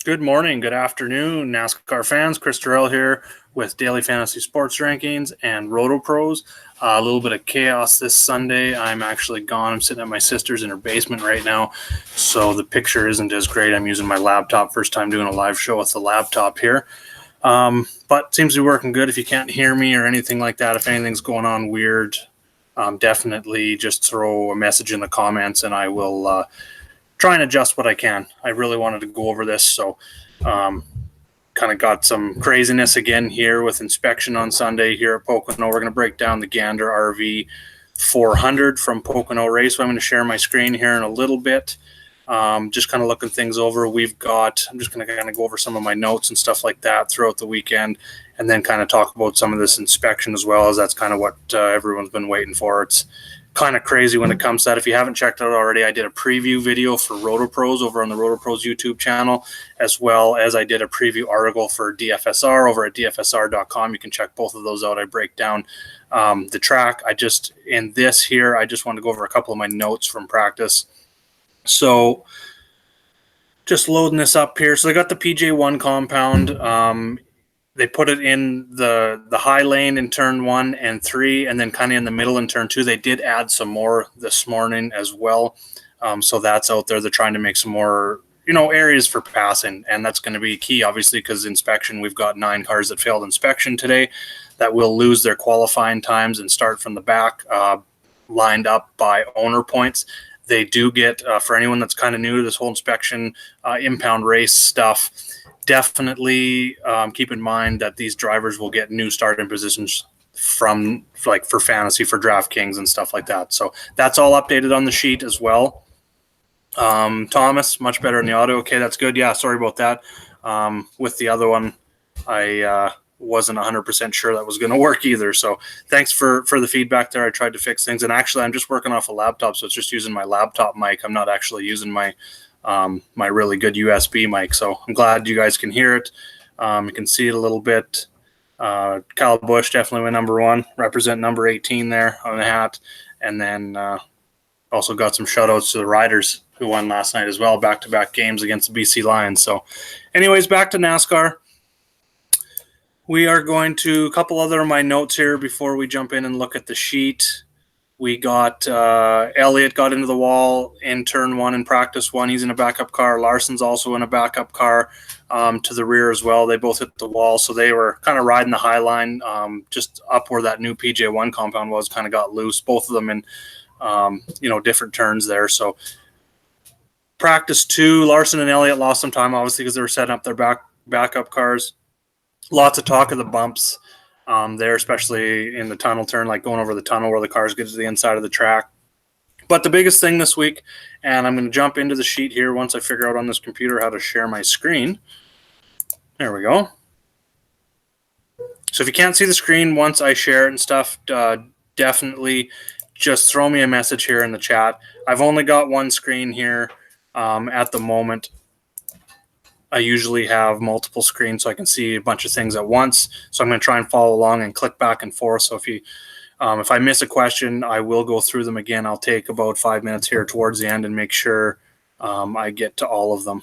Good morning, good afternoon, NASCAR fans. Chris Terrell here with Daily Fantasy Sports Rankings and Roto Pros. A little bit of chaos this Sunday. I'm actually gone. I'm sitting at my sister's in her basement right now, so the picture isn't as great. I'm using my laptop. First time doing a live show with the laptop here. But seems to be working good. If you can't hear me or anything like that, if anything's going on weird, definitely just throw a message in the comments and I will try and adjust what I can. I really wanted to go over this, so kind of got some craziness again here with inspection on Sunday here at Pocono. We're going to break down the Gander RV 400 from Pocono Race. So I'm going to share my screen here in a little bit. Just kind of looking things over. I'm just going to kind of go over some of my notes and stuff like that throughout the weekend, and then kind of talk about some of this inspection as well, as that's kind of what everyone's been waiting for. It's kind of crazy when it comes to that. If you haven't checked it out already, I did a preview video for Roto Pros over on the Roto Pros YouTube channel, as well as I did a preview article for DFSR over at dfsr.com. You can check both of those out. I break down the track. I just want to go over a couple of my notes from practice. So just loading this up here. So I got the PJ1 compound. They put it in the high lane in turn 1 and 3, and then kind of in the middle in turn 2. They did add some more this morning as well. So that's out there. They're trying to make some more, areas for passing, and that's going to be key, obviously, because inspection, we've got 9 cars that failed inspection today that will lose their qualifying times and start from the back, lined up by owner points. They do get, for anyone that's kind of new to this whole inspection, impound race stuff, definitely keep in mind that these drivers will get new starting positions from, like, for fantasy, for DraftKings and stuff like that. So that's all updated on the sheet as well. Thomas, much better in the audio. Okay, that's good. Yeah, sorry about that. With the other one, I wasn't 100% sure that was going to work either. So thanks for the feedback there. I tried to fix things. And actually, I'm just working off a laptop, so it's just using my laptop mic. I'm not actually using my really good USB mic. So I'm glad you guys can hear it. You can see it a little bit. Kyle Busch definitely went number 1, represent number 18 there on the hat. And then also got some shout outs to the riders who won last night as well, back-to-back games against the BC Lions. So anyways, back to NASCAR. We are going to, a couple other of my notes here before we jump in and look at the sheet. We got Elliott got into the wall in turn 1 in practice 1. He's in a backup car. Larson's also in a backup car to the rear as well. They both hit the wall, so they were kind of riding the high line, just up where that new PJ1 compound was, kind of got loose. Both of them in, different turns there. So practice 2, Larson and Elliott lost some time, obviously, because they were setting up their backup cars. Lots of talk of the bumps there, especially in the tunnel turn, like going over the tunnel where the cars get to the inside of the track. But the biggest thing this week, and I'm going to jump into the sheet here once I figure out on this computer how to share my screen. There we go. So if you can't see the screen once I share it and stuff, definitely just throw me a message here in the chat. I've only got one screen here at the moment. I usually have multiple screens so I can see a bunch of things at once. So I'm going to try and follow along and click back and forth. So if I miss a question, I will go through them again. I'll take about 5 minutes here towards the end and make sure I get to all of them.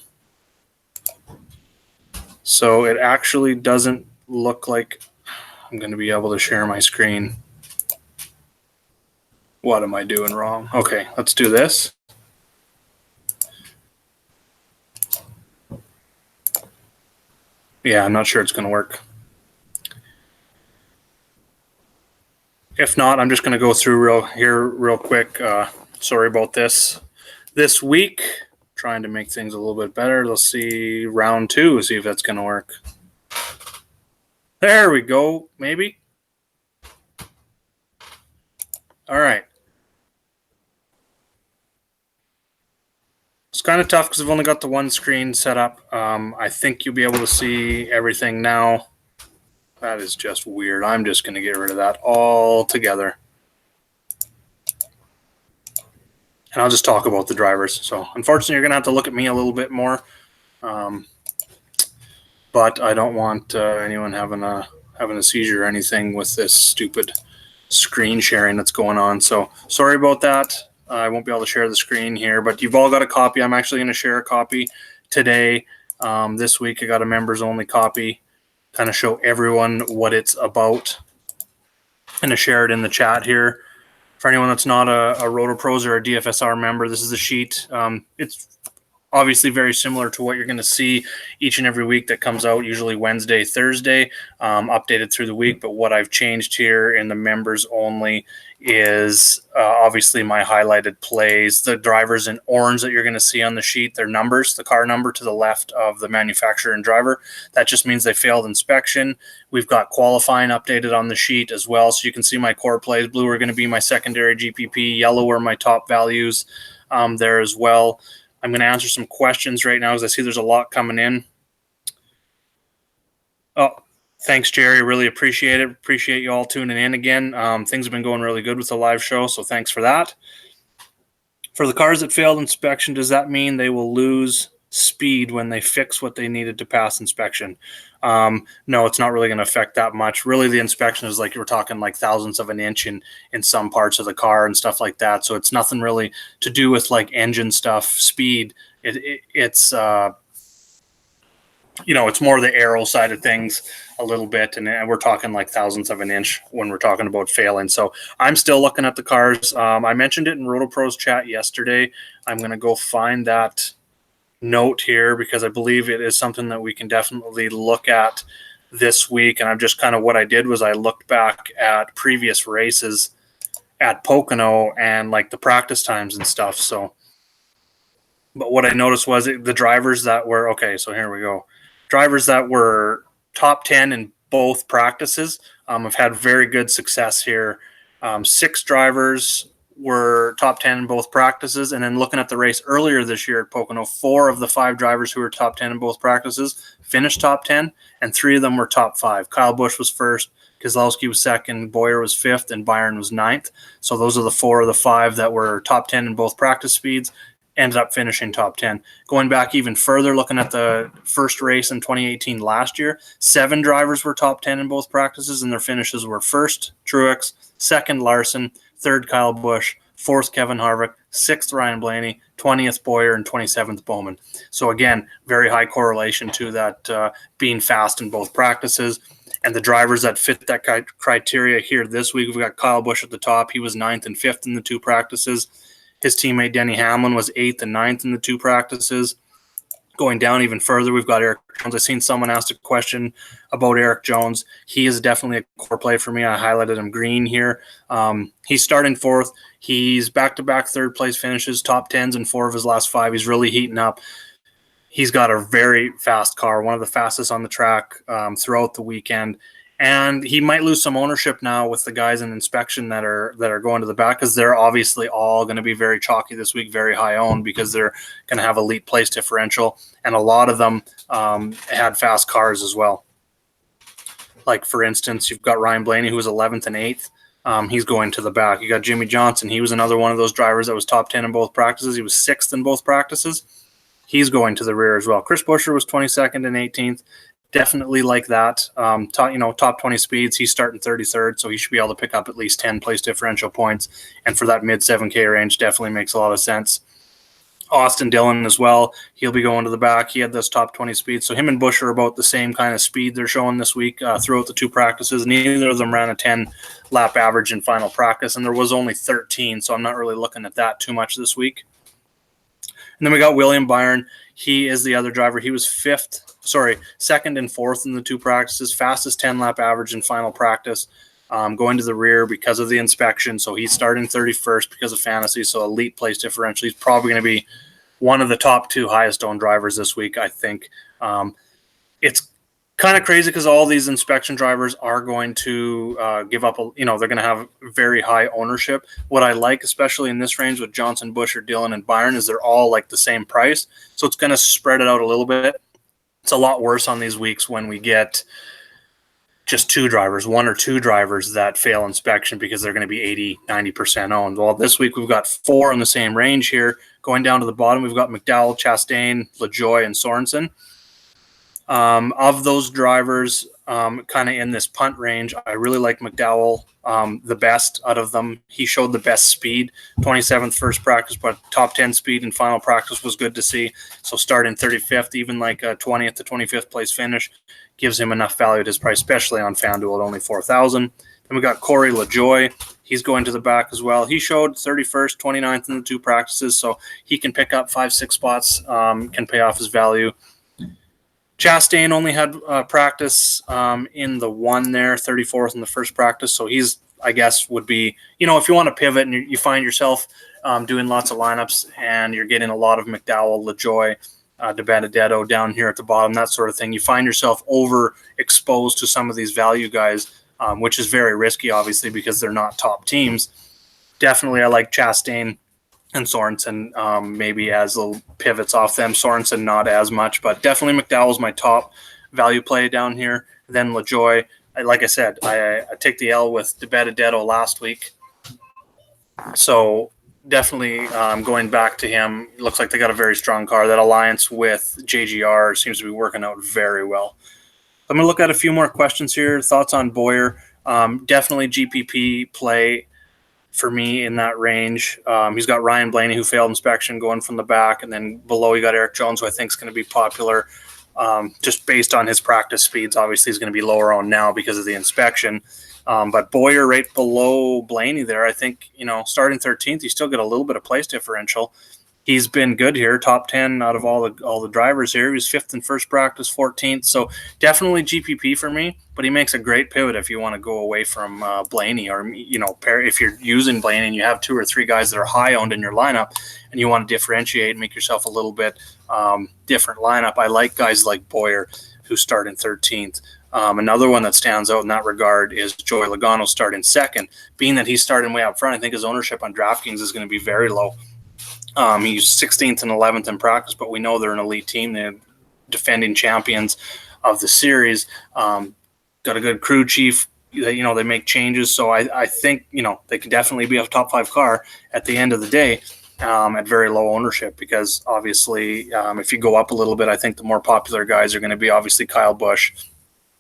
So it actually doesn't look like I'm going to be able to share my screen. What am I doing wrong? Okay, let's do this. Yeah, I'm not sure it's going to work. If not, I'm just going to go through real quick. Sorry about this. This week, trying to make things a little bit better. Let's see round 2, see if that's going to work. There we go, maybe. All right. It's kind of tough because I've only got the one screen set up. I think you'll be able to see everything now. That is just weird. I'm just going to get rid of that altogether. And I'll just talk about the drivers. So unfortunately, you're going to have to look at me a little bit more. But I don't want anyone having a seizure or anything with this stupid screen sharing that's going on. So sorry about that. I won't be able to share the screen here, but you've all got a copy. I'm actually going to share a copy today This week I got a members only copy, kind of show everyone what it's about, and to share it in the chat here. For anyone that's not a Roto Pros or a DFSR member, this is a sheet. It's obviously very similar to what you're going to see each and every week that comes out, usually Wednesday, Thursday, updated through the week. But what I've changed here in the members only is obviously my highlighted plays. The drivers in orange that you're going to see on the sheet, their numbers, the car number to the left of the manufacturer and driver. That just means they failed inspection. We've got qualifying updated on the sheet as well. So you can see my core plays. Blue are going to be my secondary GPP. Yellow are my top values there as well. I'm going to answer some questions right now as I see there's a lot coming in. Oh, thanks, Jerry. Really appreciate it. Appreciate you all tuning in again. Things have been going really good with the live show, so thanks for that. For the cars that failed inspection, does that mean they will lose speed when they fix what they needed to pass inspection? No, it's not really going to affect that much. Really, the inspection is like, we're talking like thousandths of an inch in some parts of the car and stuff like that. So it's nothing really to do with like engine stuff, speed. It's it's more the aero side of things a little bit, and we're talking like thousandths of an inch when we're talking about failing. So I'm still looking at the cars. I mentioned it in Roto Pros chat yesterday. I'm going to go find that note here because I believe it is something that we can definitely look at this week. And I'm just kind of, what I did was I looked back at previous races at Pocono and like the practice times and stuff. So, but what I noticed was the drivers that were, okay, so here we go. Drivers that were top 10 in both practices have had very good success here. 6 drivers were top 10 in both practices. And then looking at the race earlier this year at Pocono, 4 of the 5 drivers who were top 10 in both practices finished top 10, and 3 of them were top 5. Kyle Busch was first, Keselowski was second, Boyer was 5th, and Byron was 9th. So those are the 4 of the 5 that were top 10 in both practice speeds, ended up finishing top 10. Going back even further, looking at the first race in 2018 last year, 7 drivers were top 10 in both practices, and their finishes were first, Truex, second, Larson, third, Kyle Busch, 4th, Kevin Harvick, 6th, Ryan Blaney, 20th, Boyer, and 27th, Bowman. So again, very high correlation to that being fast in both practices. And the drivers that fit that criteria here this week, we've got Kyle Busch at the top. He was 9th and 5th in the 2 practices. His teammate Denny Hamlin was 8th and 9th in the 2 practices. Going down even further, we've got Eric Jones. I've seen someone ask a question about Eric Jones. He is definitely a core play for me. I highlighted him green here. He's starting 4th. He's back-to-back third-place finishes, top 10s in 4 of his last 5. He's really heating up. He's got a very fast car, one of the fastest on the track throughout the weekend. And he might lose some ownership now with the guys in inspection that are going to the back, because they're obviously all going to be very chalky this week, very high owned, because they're going to have elite place differential. And a lot of them had fast cars as well. Like, for instance, you've got Ryan Blaney, who was 11th and 8th. He's going to the back. You got Jimmy Johnson. He was another one of those drivers that was top 10 in both practices. He was 6th in both practices. He's going to the rear as well. Chris Buescher was 22nd and 18th. Definitely like that. Top 20 speeds. He's starting 33rd, so he should be able to pick up at least 10 place differential points. And for that mid 7K range, definitely makes a lot of sense. Austin Dillon as well. He'll be going to the back. He had those top 20 speeds. So him and Busch are about the same kind of speed they're showing this week throughout the 2 practices. Neither of them ran a 10-lap average in final practice, and there was only 13, so I'm not really looking at that too much this week. And then we got William Byron. He is the other driver. He was 2nd and 4th in the 2 practices, fastest 10-lap average in final practice, going to the rear because of the inspection. So he's starting 31st because of fantasy, so elite place differential. He's probably going to be one of the top 2 highest owned drivers this week, I think. It's kind of crazy because all these inspection drivers are going to give up, they're going to have very high ownership. What I like, especially in this range with Johnson, Buescher, Dillon, and Byron, is they're all like the same price. So it's going to spread it out a little bit. It's a lot worse on these weeks when we get just 2 drivers, 1 or 2 drivers that fail inspection because they're going to be 80, 90% owned. Well, this week we've got 4 in the same range here. Going down to the bottom, we've got McDowell, Chastain, LaJoie, and Sorensen. Of those drivers, kind of in this punt range. I really like McDowell the best out of them. He showed the best speed, 27th first practice, but top 10 speed in final practice was good to see. So starting 35th, even like a 20th to 25th place finish, gives him enough value at his price, especially on FanDuel at only 4,000. Then we got Corey LaJoy. He's going to the back as well. He showed 31st, 29th in the 2 practices, so he can pick up 5-6 spots, can pay off his value. Chastain only had practice in the 1 there, 34th in the first practice. So he's, I guess, would be, if you want to pivot and you find yourself doing lots of lineups and you're getting a lot of McDowell, LaJoy, DeBenedetto down here at the bottom, that sort of thing, you find yourself overexposed to some of these value guys, which is very risky, obviously, because they're not top teams. Definitely, I like Chastain and Sorensen, maybe as little pivots off them. Sorensen not as much, but definitely McDowell's my top value play down here. Then LaJoy, like I said, I take the L with DeBenedetto last week. So definitely going back to him. Looks like they got a very strong car. That alliance with JGR seems to be working out very well. I'm going to look at a few more questions here. Thoughts on Bowyer. Definitely GPP play for me in that range. He's got Ryan Blaney, who failed inspection, going from the back, and then below you got Eric Jones, who I think is going to be popular just based on his practice speeds. Obviously, he's going to be lower on now because of the inspection. But Bowyer right below Blaney there, I think, starting 13th, you still get a little bit of place differential. He's been good here, top 10 out of all the drivers here. He was 5th in first practice, 14th. So definitely GPP for me, but he makes a great pivot if you want to go away from Blaney, or, if you're using Blaney and you have 2 or 3 guys that are high owned in your lineup and you want to differentiate and make yourself a little bit different lineup. I like guys like Bowyer, who start in 13th. Another one that stands out in that regard is Joey Logano starting 2nd. Being that he's starting way up front, I think his ownership on DraftKings is going to be very low. He's 16th and 11th in practice, but we know they're an elite team. They're defending champions of the series. Got a good crew chief. They make changes. So I think, they could definitely be a top 5 car at the end of the day at very low ownership, because obviously if you go up a little bit, I think the more popular guys are going to be obviously Kyle Busch.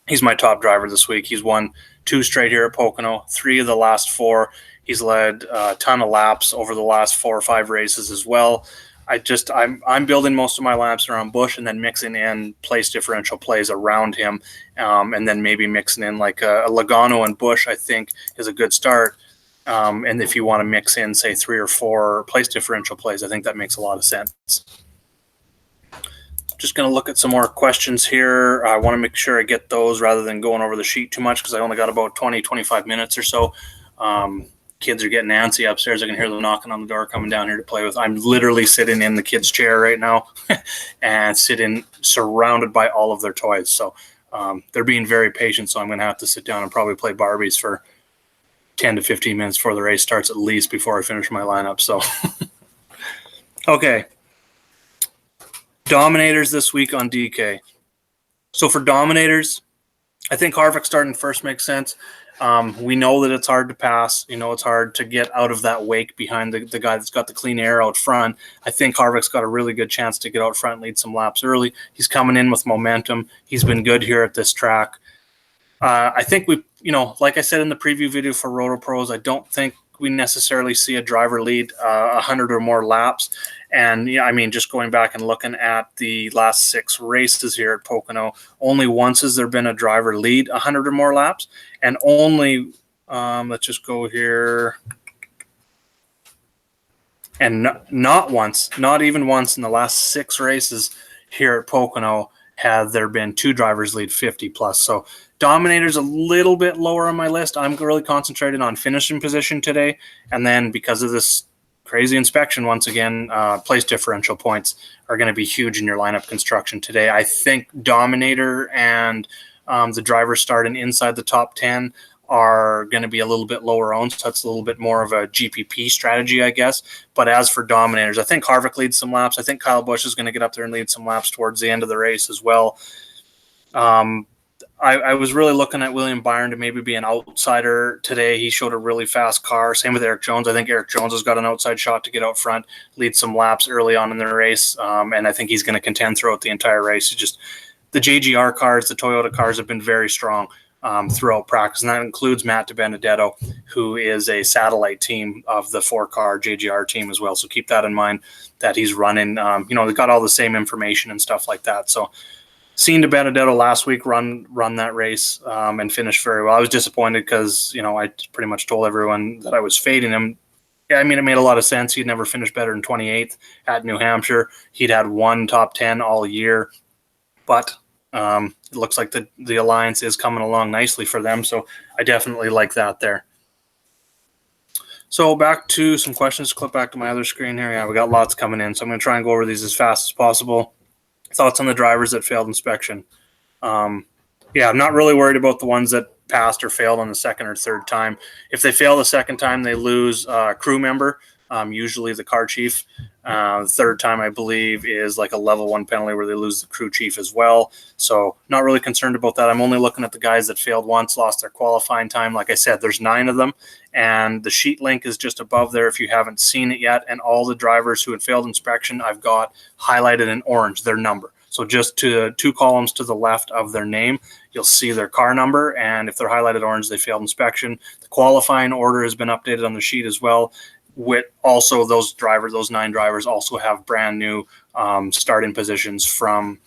He's my top driver this week. He's won 2 straight here at Pocono, 3 of the last 4. He's led a ton of laps over the last 4 or 5 races as well. I'm building most of my laps around Busch and then mixing in place differential plays around him, and then maybe mixing in like a Logano and Busch, I think, is a good start. And if you want to mix in, say, 3 or 4 place differential plays, I think that makes a lot of sense. Just going to look at some more questions here. I want to make sure I get those rather than going over the sheet too much, because I only got about 20, 25 minutes or so. Kids are getting antsy upstairs. I can hear them knocking on the door, coming down here to play with. I'm literally sitting in the kids' chair right now and sitting surrounded by all of their toys. So they're being very patient, so I'm going to have to sit down and probably play Barbies for 10 to 15 minutes before the race starts, at least, before I finish my lineup. So, okay. Dominators this week on DK. So for Dominators, I think Harvick starting first makes sense. We know that it's hard to pass. It's hard to get out of that wake behind the guy that's got the clean air out front. I think Harvick's got a really good chance to get out front and lead some laps early. He's coming in with momentum. He's been good here at this track. I think like I said in the preview video for Roto Pros, I don't think we necessarily see a driver lead 100 or more laps. And just going back and looking at the last 6 races here at Pocono, only once has there been a driver lead 100 or more laps, and only let's just go here, and not even once in the last 6 races here at Pocono have there been 2 drivers lead 50 plus. So Dominator's a little bit lower on my list. I'm really concentrated on finishing position today, and then because of this crazy inspection, once again, place differential points are going to be huge in your lineup construction today. I think Dominator and the drivers starting inside the top 10 are going to be a little bit lower owned, so that's a little bit more of a GPP strategy, I guess. But as for Dominators, I think Harvick leads some laps. I think Kyle Busch is going to get up there and lead some laps towards the end of the race as well. I was really looking at William Byron to maybe be an outsider today. He showed a really fast car. Same with Eric Jones. I think Eric Jones has got an outside shot to get out front, lead some laps early on in the race, and I think he's going to contend throughout the entire race. He just the JGR cars, the Toyota cars have been very strong throughout practice, and that includes Matt DiBenedetto, who is a satellite team of the 4-car JGR team as well. So keep that in mind that he's running. They've got all the same information and stuff like that. So seen DiBenedetto last week run that race and finish very well. I was disappointed because I pretty much told everyone that I was fading him. Yeah, I mean, it made a lot of sense. He'd never finished better than 28th at New Hampshire. He'd had one top 10 all year, but it looks like the alliance is coming along nicely for them. So I definitely like that there. So back to some questions. Clip back to my other screen here. Yeah, we got lots coming in. So I'm going to try and go over these as fast as possible. Thoughts on the drivers that failed inspection. I'm not really worried about the ones that passed or failed on the second or third time. If they fail the second time, they lose a crew member, usually the car chief. The third time, I believe, is like a level 1 penalty where they lose the crew chief as well. So not really concerned about that. I'm only looking at the guys that failed once, lost their qualifying time. Like I said, there's 9 of them, and the sheet link is just above there if you haven't seen it yet. And all the drivers who had failed inspection, I've got highlighted in orange, their number. So just to 2 columns to the left of their name, you'll see their car number. And if they're highlighted orange, they failed inspection. The qualifying order has been updated on the sheet as well. With also those 9 drivers also have brand new starting positions from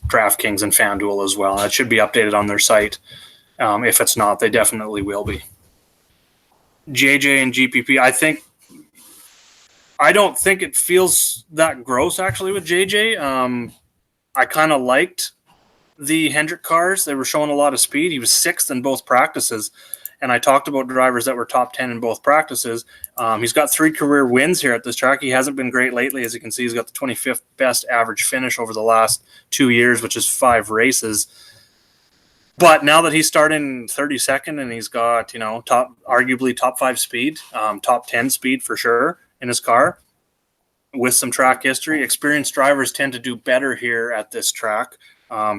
DraftKings and FanDuel as well. That should be updated on their site. If it's not, they definitely will be. JJ and GPP, I don't think it feels that gross actually with JJ. I kind of liked the Hendrick cars. They were showing a lot of speed. He was 6th in both practices. And I talked about drivers that were top 10 in both practices. He's got 3 career wins here at this track. He hasn't been great lately. As you can see, he's got the 25th best average finish over the last 2 years, which is 5 races. But now that he's starting 32nd and he's got, arguably top 5 speed, top 10 speed for sure in his car, with some track history, experienced drivers tend to do better here at this track.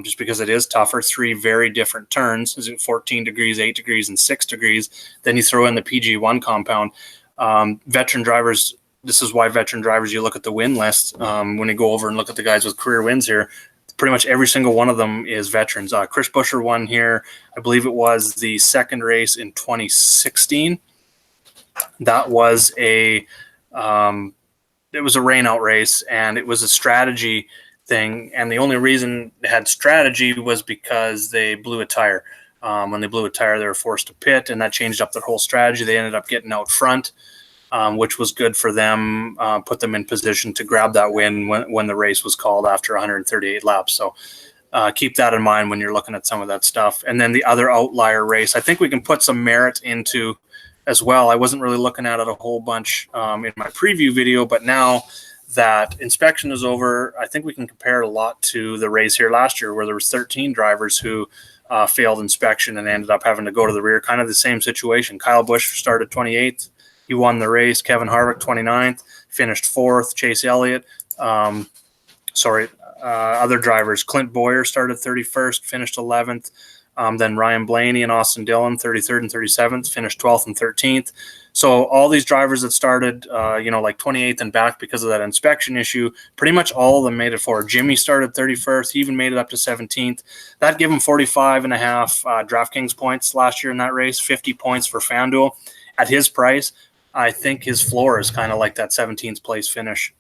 Just because it is tougher. 3 very different turns. Is it 14 degrees, 8 degrees, and 6 degrees? Then you throw in the PG1 compound. Veteran drivers, this is why veteran drivers, you look at the win list. When you go over and look at the guys with career wins here, pretty much every single one of them is veterans. Chris Buescher won here. I believe it was the second race in 2016. That was it was a rainout race, and it was a strategy thing, and the only reason they had strategy was because they blew a tire. When they blew a tire, they were forced to pit, and that changed up their whole strategy. They ended up getting out front, which was good for them, put them in position to grab that win when the race was called after 138 laps. So keep that in mind when you're looking at some of that stuff. And then the other outlier race, I think we can put some merit into as well. I wasn't really looking at it a whole bunch in my preview video, but now that inspection is over, I think we can compare it a lot to the race here last year where there was 13 drivers who failed inspection and ended up having to go to the rear. Kind of the same situation. Kyle Busch started 28th. He won the race. Kevin Harvick, 29th, finished 4th. Chase Elliott, other drivers. Clint Boyer started 31st, finished 11th. Then Ryan Blaney and Austin Dillon, 33rd and 37th, finished 12th and 13th. So all these drivers that started, like 28th and back because of that inspection issue, pretty much all of them made it forward. Jimmy started 31st. He even made it up to 17th. That gave him 45 and a half DraftKings points last year in that race, 50 points for FanDuel. At his price, I think his floor is kind of like that 17th place finish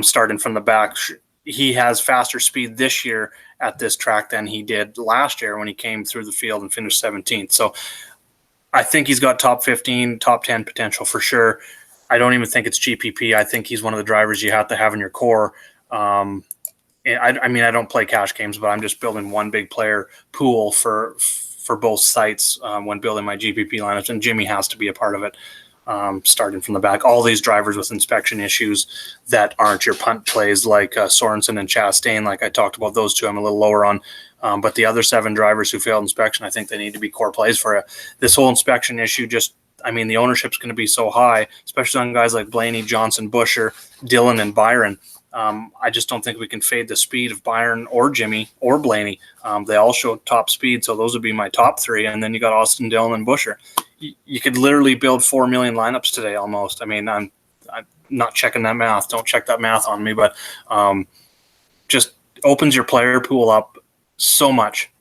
starting from the back. He has faster speed this year at this track than he did last year when he came through the field and finished 17th. So I think he's got top 15, top 10 potential for sure. I don't even think it's GPP. I think he's one of the drivers you have to have in your core. I don't play cash games, but I'm just building one big player pool for both sites when building my GPP lineups, and Jimmy has to be a part of it. Starting from the back, all these drivers with inspection issues that aren't your punt plays like Sorensen and Chastain, like I talked about, those two I'm a little lower on. But the other 7 drivers who failed inspection, I think they need to be core plays for it. This whole inspection issue the ownership's going to be so high, especially on guys like Blaney, Johnson, Buescher, Dillon, and Byron. I just don't think we can fade the speed of Byron or Jimmy or Blaney. They all show top speed, so those would be my top 3. And then you got Austin Dillon and Buescher. You could literally build 4 million lineups today almost. I'm not checking that math. Don't check that math on me, but just opens your player pool up so much.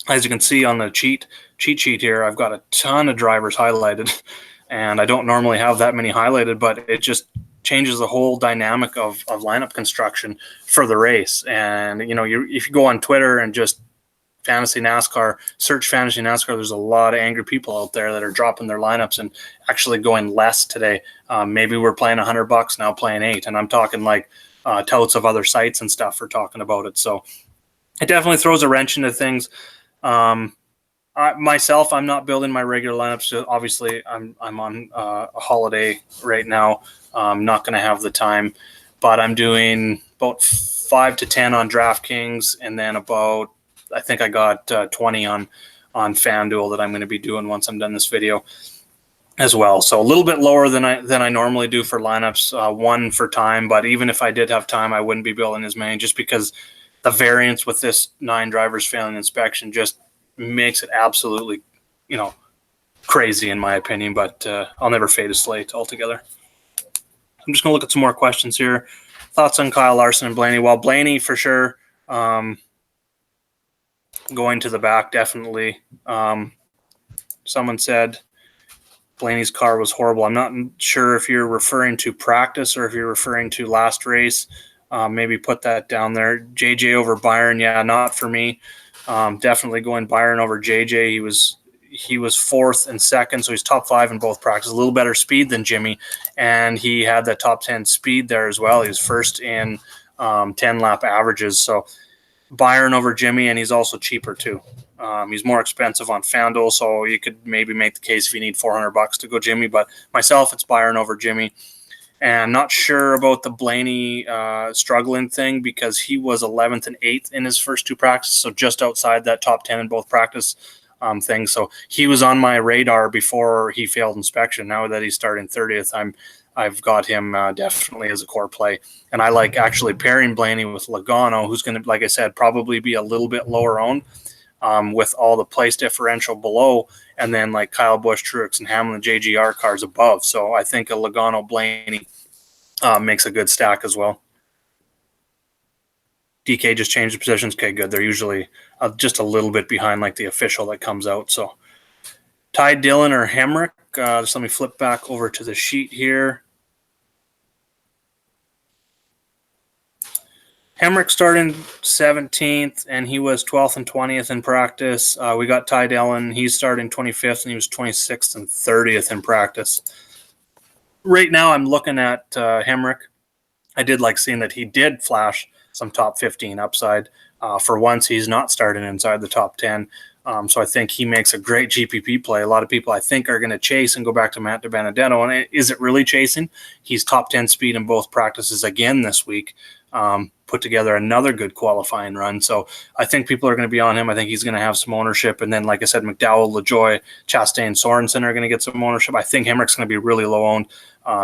As you can see on the cheat sheet here, I've got a ton of drivers highlighted, and I don't normally have that many highlighted, but it just changes the whole dynamic of lineup construction for the race. And if you go on Twitter and just fantasy NASCAR, search fantasy NASCAR, there's a lot of angry people out there that are dropping their lineups and actually going less today. Maybe we're playing $100 now, playing 8, and I'm talking like touts of other sites and stuff are talking about it. So it definitely throws a wrench into things. Myself, I'm not building my regular lineups. So obviously, I'm on a holiday right now. I'm not going to have the time, but I'm doing about 5 to 10 on DraftKings, and then about, I think I got 20 on FanDuel that I'm going to be doing once I'm done this video as well. So a little bit lower than I normally do for lineups. One for time, but even if I did have time, I wouldn't be building as many, just because the variance with this 9 drivers failing inspection just makes it absolutely, crazy in my opinion. But I'll never fade a slate altogether. I'm just going to look at some more questions here. Thoughts on Kyle Larson and Blaney? Well, Blaney for sure. Going to the back, definitely. Someone said Blaney's car was horrible. I'm not sure if you're referring to practice or if you're referring to last race. Maybe put that down there. JJ over Byron, yeah, not for me. Definitely going Byron over JJ. He was 4th and 2nd, so he's top 5 in both practices. A little better speed than Jimmy, and he had that top 10 speed there as well. He was first in 10-lap averages. So Byron over Jimmy, and he's also cheaper too. He's more expensive on FanDuel, so you could maybe make the case if you need $400 to go Jimmy. But myself, it's Byron over Jimmy. And not sure about the Blaney struggling thing, because he was 11th and 8th in his first 2 practices, so just outside that top 10 in both practice things. So he was on my radar before he failed inspection. Now that he's starting 30th, I've got him definitely as a core play. And I like actually pairing Blaney with Logano, who's going to, like I said, probably be a little bit lower owned with all the place differential below, and then like Kyle Busch, Truex, and Hamlin JGR cars above. So I think a Logano Blaney makes a good stack as well. DK just changed the positions. Okay, good. They're usually just a little bit behind like the official that comes out. So Ty Dillon or Hemrick. Just let me flip back over to the sheet here. Hemrick started 17th, and he was 12th and 20th in practice. We got Ty Dillon. He's starting 25th, and he was 26th and 30th in practice. Right now, I'm looking at Hemrick. I did like seeing that he did flash some top 15 upside. For once, he's not starting inside the top 10. So I think he makes a great GPP play. A lot of people, I think, are going to chase and go back to Matt DiBenedetto. And is it really chasing? He's top 10 speed in both practices again this week. Put together another good qualifying run. So I think people are going to be on him. I think he's going to have some ownership. And then, like I said, McDowell, LaJoie, Chastain, Sorensen are going to get some ownership. I think Hemrick's going to be really low owned.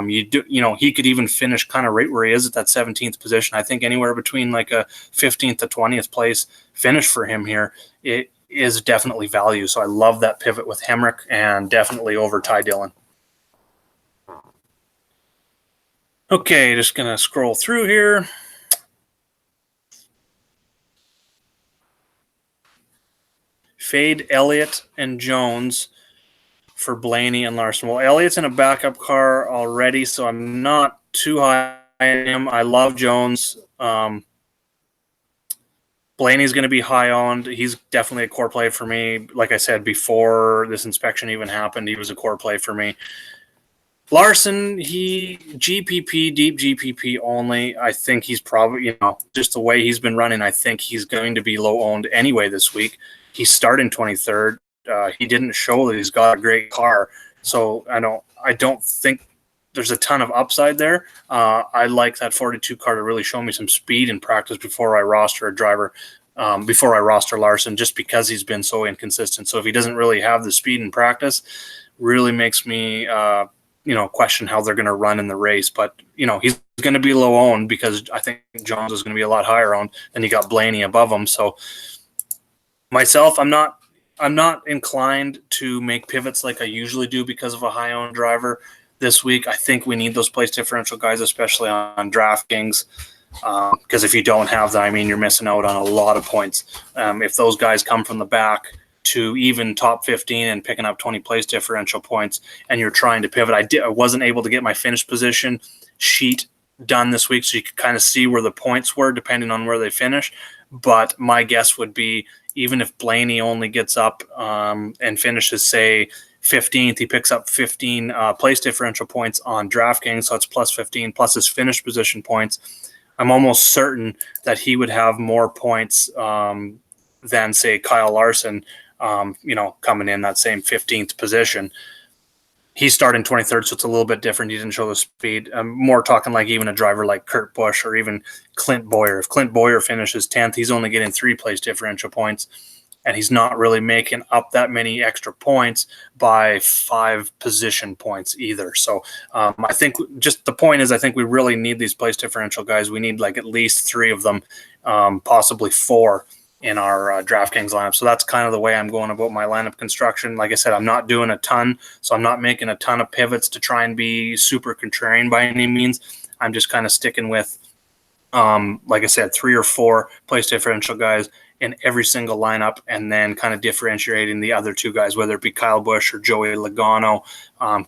He could even finish kind of right where he is at that 17th position. I think anywhere between like a 15th to 20th place finish for him here, it is definitely value. So I love that pivot with Hemrick, and definitely over Ty Dillon. Okay, just going to scroll through here. Fade Elliott and Jones for Blaney and Larson. Well, Elliott's in a backup car already, so I'm not too high on him. I love Jones. Blaney's going to be high owned. He's definitely a core play for me. Like I said, before this inspection even happened, he was a core play for me. Larson, he GPP, deep GPP only. I think he's probably, just the way he's been running, I think he's going to be low owned anyway this week. He's starting 23rd. He didn't show that he's got a great car, so I don't think there's a ton of upside there. I like that 42 car to really show me some speed in practice before I roster a driver, before I roster Larson, just because he's been so inconsistent. So if he doesn't really have the speed in practice, really makes me question how they're going to run in the race. But he's going to be low owned, because I think Jones is going to be a lot higher owned, and you got Blaney above him. So myself, I'm not inclined to make pivots like I usually do because of a high owned driver this week. I think we need those place differential guys, especially on DraftKings. Because if you don't have that, I mean, you're missing out on a lot of points. If those guys come from the back to even top 15 and picking up 20 place differential points, and you're trying to pivot, I wasn't able to get my finish position sheet done this week, so you could kind of see where the points were depending on where they finish. But my guess would be, even if Blaney only gets up and finishes, say, 15th, he picks up 15 place differential points on DraftKings, so it's plus 15 plus his finish position points. I'm almost certain that he would have more points than, say, Kyle Larson, coming in that same 15th position. He's starting 23rd, so it's a little bit different. He didn't show the speed. I'm more talking like even a driver like Kurt Busch or even Clint Bowyer. If Clint Bowyer finishes 10th, he's only getting 3 place differential points, and he's not really making up that many extra points by 5 position points either. So I think just the point is, I think we really need these place differential guys. We need like at least 3 of them, possibly 4 in our DraftKings lineup. So that's kind of the way I'm going about my lineup construction. Like I said, I'm not doing a ton, so I'm not making a ton of pivots to try and be super contrarian by any means. I'm just kind of sticking with, like I said, 3 or 4 place differential guys in every single lineup, and then kind of differentiating the other 2 guys, whether it be Kyle Busch or Joey Logano.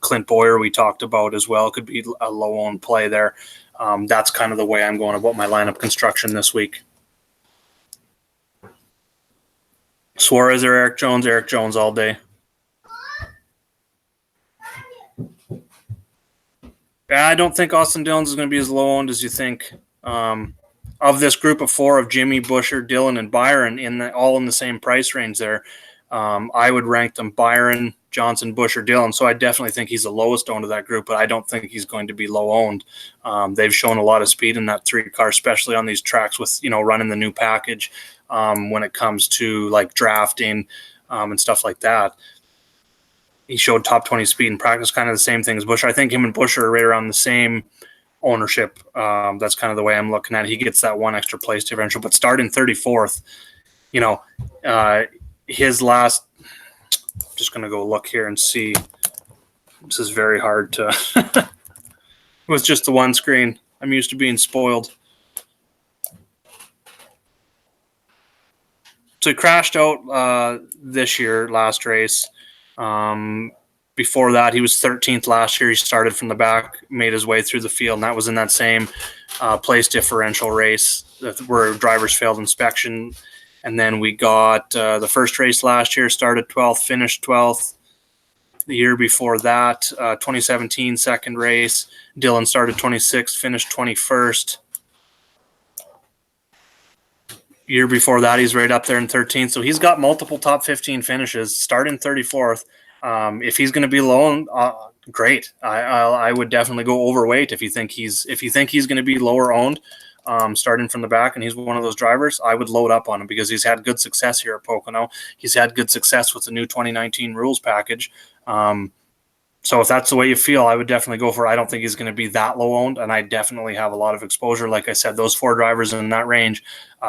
Clint Bowyer we talked about as well, could be a low-owned play there. That's kind of the way I'm going about my lineup construction this week. Suarez or Eric Jones? Eric Jones all day. I don't think Austin Dillon's is going to be as low-owned as you think. Of this group of 4 of Jimmy, Busher, Dillon, and Byron, all in the same price range there, I would rank them Byron, Johnson, Busher, Dillon. So I definitely think he's the lowest owned of that group, but I don't think he's going to be low-owned. They've shown a lot of speed in that 3 car, especially on these tracks with, running the new package when it comes to like drafting and stuff like that. He showed top 20 speed in practice, kind of the same thing as Busher. I think him and Busher are right around the same ownership. That's kind of the way I'm looking at it. He gets that 1 extra place differential, but starting 34th, his last, I'm just going to go look here and see. This is very hard to, it was just the one screen. I'm used to being spoiled. So he crashed out this year, last race. Before that, he was 13th last year. He started from the back, made his way through the field, and that was in that same place differential race where drivers failed inspection. And then we got the first race last year, started 12th, finished 12th. The year before that, 2017 second race, Dillon started 26th, finished 21st. Year before that, he's right up there in 13th. So he's got multiple top 15 finishes, starting 34th. If he's going to be low, great. I would definitely go overweight if you think he's going to be lower owned, starting from the back, and he's one of those drivers. I would load up on him because he's had good success here at Pocono. He's had good success with the new 2019 rules package. So if that's the way you feel, I would definitely go for it. I don't think he's going to be that low owned, and I definitely have a lot of exposure. Like I said, those 4 drivers in that range,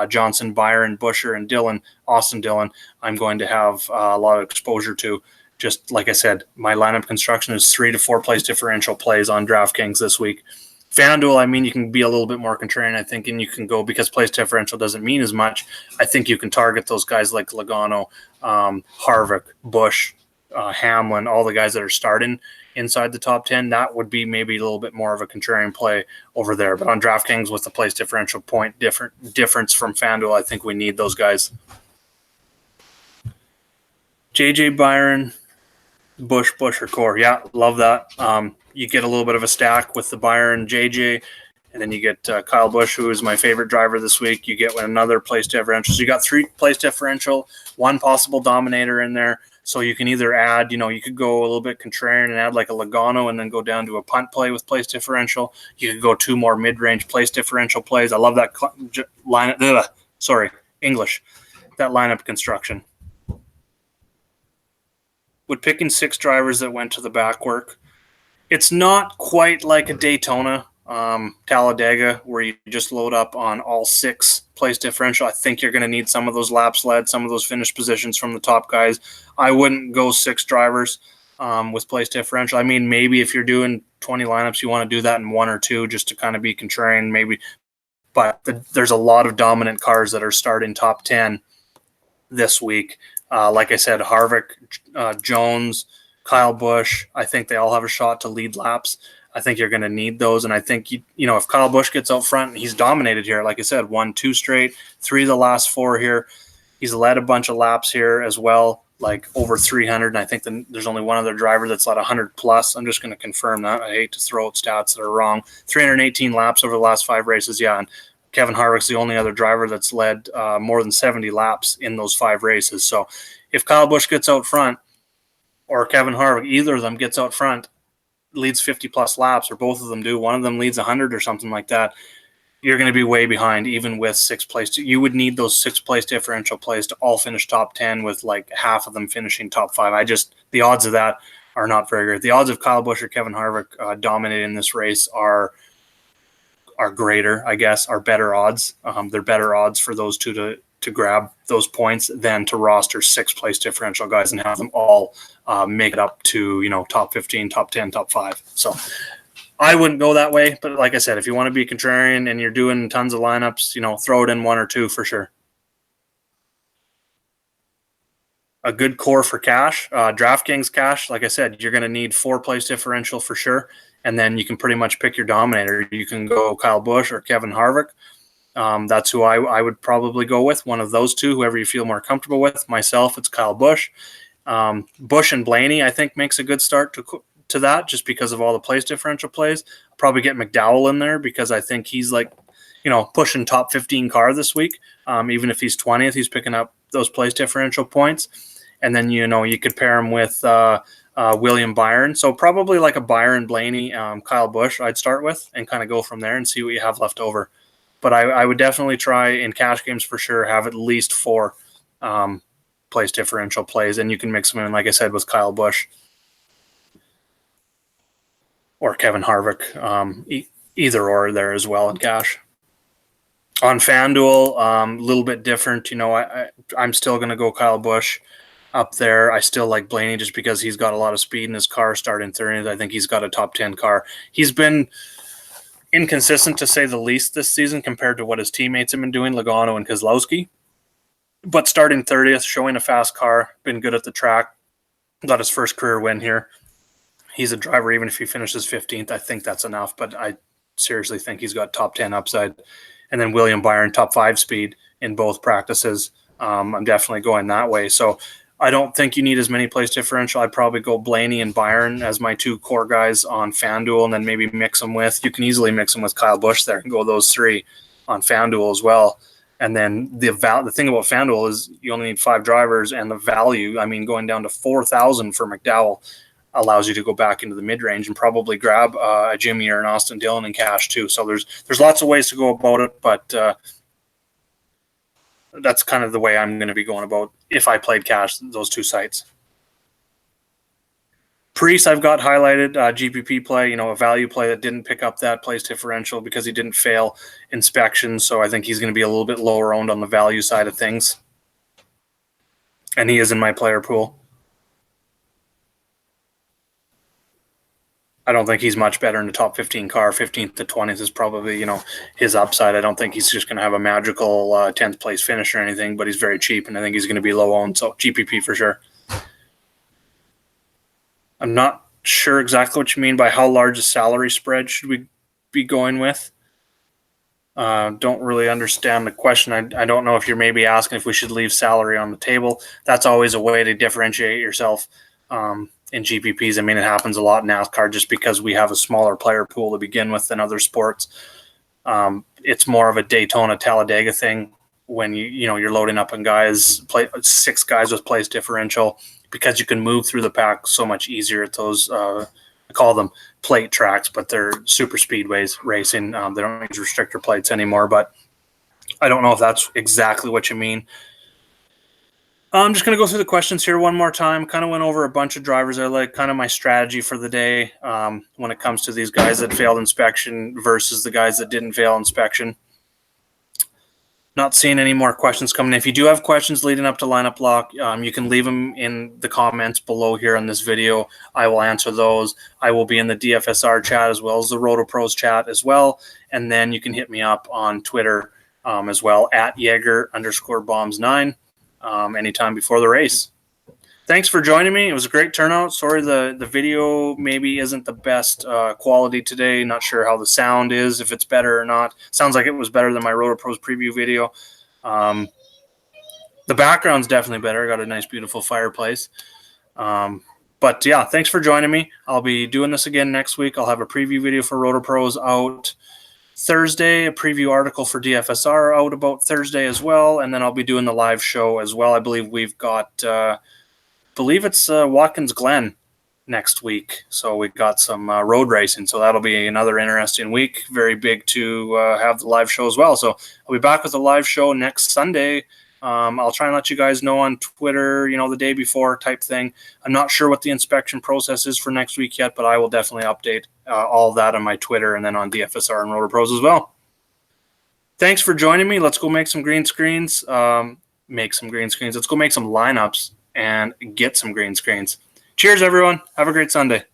Johnson, Byron, Busher, and Dillon, Austin Dillon, I'm going to have a lot of exposure to. Just like I said, my lineup construction is 3 to 4 place differential plays on DraftKings this week. FanDuel, I mean, you can be a little bit more contrarian, I think, and you can go, because place differential doesn't mean as much. I think you can target those guys like Logano, Harvick, Busch, Hamlin, all the guys that are starting inside the top 10. That would be maybe a little bit more of a contrarian play over there. But on DraftKings, with the place differential point difference from FanDuel, I think we need those guys. JJ Byron, Busch, or Core. Yeah, love that. You get a little bit of a stack with the Byron, JJ, and then you get Kyle Busch, who is my favorite driver this week. You get another place differential. So you got 3 place differential, 1 possible dominator in there. So you can either add, you could go a little bit contrarian and add like a Logano and then go down to a punt play with place differential. You could go 2 more mid-range place differential plays. I love that lineup. English. That lineup construction. Would picking 6 drivers that went to the back work? It's not quite like a Daytona, Talladega, where you just load up on all 6 place differential. I think you're going to need some of those laps led, some of those finish positions from the top guys. I wouldn't go 6 drivers with place differential. I mean, maybe if you're doing 20 lineups, you want to do that in 1 or 2 just to kind of be contrarian, maybe but there's a lot of dominant cars that are starting top 10 this week. Like I said, Harvick, Jones, Kyle Busch, I think they all have a shot to lead laps. I think you're going to need those. And I think, if Kyle Busch gets out front, he's dominated here. Like I said, 1, 2 straight, 3 of the last 4 here. He's led a bunch of laps here as well, like over 300. And I think there's only one other driver that's led 100 plus. I'm just going to confirm that. I hate to throw out stats that are wrong. 318 laps over the last 5 races. Yeah. And Kevin Harvick's the only other driver that's led more than 70 laps in those 5 races. So if Kyle Busch gets out front or Kevin Harvick, either of them gets out front, leads 50 plus laps, or both of them do, one of them leads 100 or something like that, you're going to be way behind even with 6th place. You would need those 6th place differential plays to all finish top 10 with like half of them finishing top 5. The odds of that are not very great. The odds of Kyle Busch or Kevin Harvick dominating this race are greater, I guess, are better odds. They're better odds for those two to grab those points than to roster 6th place differential guys and have them all make it up to, top 15, top 10, top 5. So I wouldn't go that way. But like I said, if you want to be contrarian and you're doing tons of lineups, throw it in 1 or 2 for sure. A good core for cash. DraftKings cash, like I said, you're going to need 4 place differential for sure. And then you can pretty much pick your dominator. You can go Kyle Busch or Kevin Harvick. That's who I would probably go with, one of those two, whoever you feel more comfortable with. Myself, it's Kyle Busch. Busch and Blaney, I think, makes a good start to that just because of all the place differential plays. I'll probably get McDowell in there because I think he's pushing top 15 car this week. Even if he's 20th, he's picking up those place differential points. And then, you could pair him with William Byron. So probably like a Byron, Blaney, Kyle Busch I'd start with and kind of go from there and see what you have left over. But I would definitely try in cash games for sure, have at least 4 place differential plays. And you can mix them in, like I said, with Kyle Busch or Kevin Harvick, either or there as well in cash. On FanDuel, a little bit different. I'm still going to go Kyle Busch up there. I still like Blaney just because he's got a lot of speed in his car starting 30th. I think he's got a top 10 car. He's been inconsistent to say the least this season compared to what his teammates have been doing, Logano and Keselowski. But starting 30th, showing a fast car, been good at the track, got his first career win here. He's a driver, even if he finishes 15th, I think that's enough. But I seriously think he's got top 10 upside. And then William Byron, top 5 speed in both practices. I'm definitely going that way. So I don't think you need as many place differential. I'd probably go Blaney and Byron as my 2 core guys on FanDuel and then maybe mix them with – you can easily mix them with Kyle Busch there and go those 3 on FanDuel as well. And then the thing about FanDuel is you only need 5 drivers and the value, going down to 4,000 for McDowell allows you to go back into the mid-range and probably grab a Jimmy or an Austin Dillon in cash too. So there's lots of ways to go about it, but that's kind of the way I'm going to be going about if I played cash, those 2 sites. Priest, I've got highlighted GPP play, a value play that didn't pick up that place differential because he didn't fail inspection. So I think he's going to be a little bit lower owned on the value side of things. And he is in my player pool. I don't think he's much better in the top 15 car. 15th to 20th is probably, his upside. I don't think he's just going to have a magical 10th place finish or anything, but he's very cheap, and I think he's going to be low owned. So GPP for sure. I'm not sure exactly what you mean by how large a salary spread should we be going with. Don't really understand the question. I don't know if you're maybe asking if we should leave salary on the table. That's always a way to differentiate yourself in GPPs. It happens a lot in NASCAR just because we have a smaller player pool to begin with than other sports. It's more of a Daytona Talladega thing when you're loading up on guys, 6 guys with place differential, because you can move through the pack so much easier at those. I call them plate tracks, but they're super speedways racing. They don't use restrictor plates anymore, but I don't know if that's exactly what you mean. I'm just going to go through the questions here one more time. Kind of went over a bunch of drivers I like, kind of my strategy for the day when it comes to these guys that failed inspection versus the guys that didn't fail inspection. Not seeing any more questions coming in. If you do have questions leading up to lineup lock, you can leave them in the comments below here on this video. I will answer those. I will be in the DFSR chat as well as the RotoPros chat as well. And then you can hit me up on Twitter as well at Jaeger_bombs9 anytime before the race. Thanks for joining me. It was a great turnout. Sorry the video maybe isn't the best quality today. Not sure how the sound is, if it's better or not. Sounds like it was better than my RotoPros preview video. The background's definitely better. I got a nice, beautiful fireplace. But yeah, thanks for joining me. I'll be doing this again next week. I'll have a preview video for RotoPros out Thursday, a preview article for DFSR out about Thursday as well, and then I'll be doing the live show as well. I believe we've got... believe it's Watkins Glen next week. So we got some road racing. So that'll be another interesting week. Very big to have the live show as well. So I'll be back with the live show next Sunday. I'll try and let you guys know on Twitter, the day before type thing. I'm not sure what the inspection process is for next week yet, but I will definitely update all of that on my Twitter and then on DFSR and RotoPros as well. Thanks for joining me. Let's go make some green screens. Let's go make some lineups and get some green screens. Cheers, everyone. Have a great Sunday.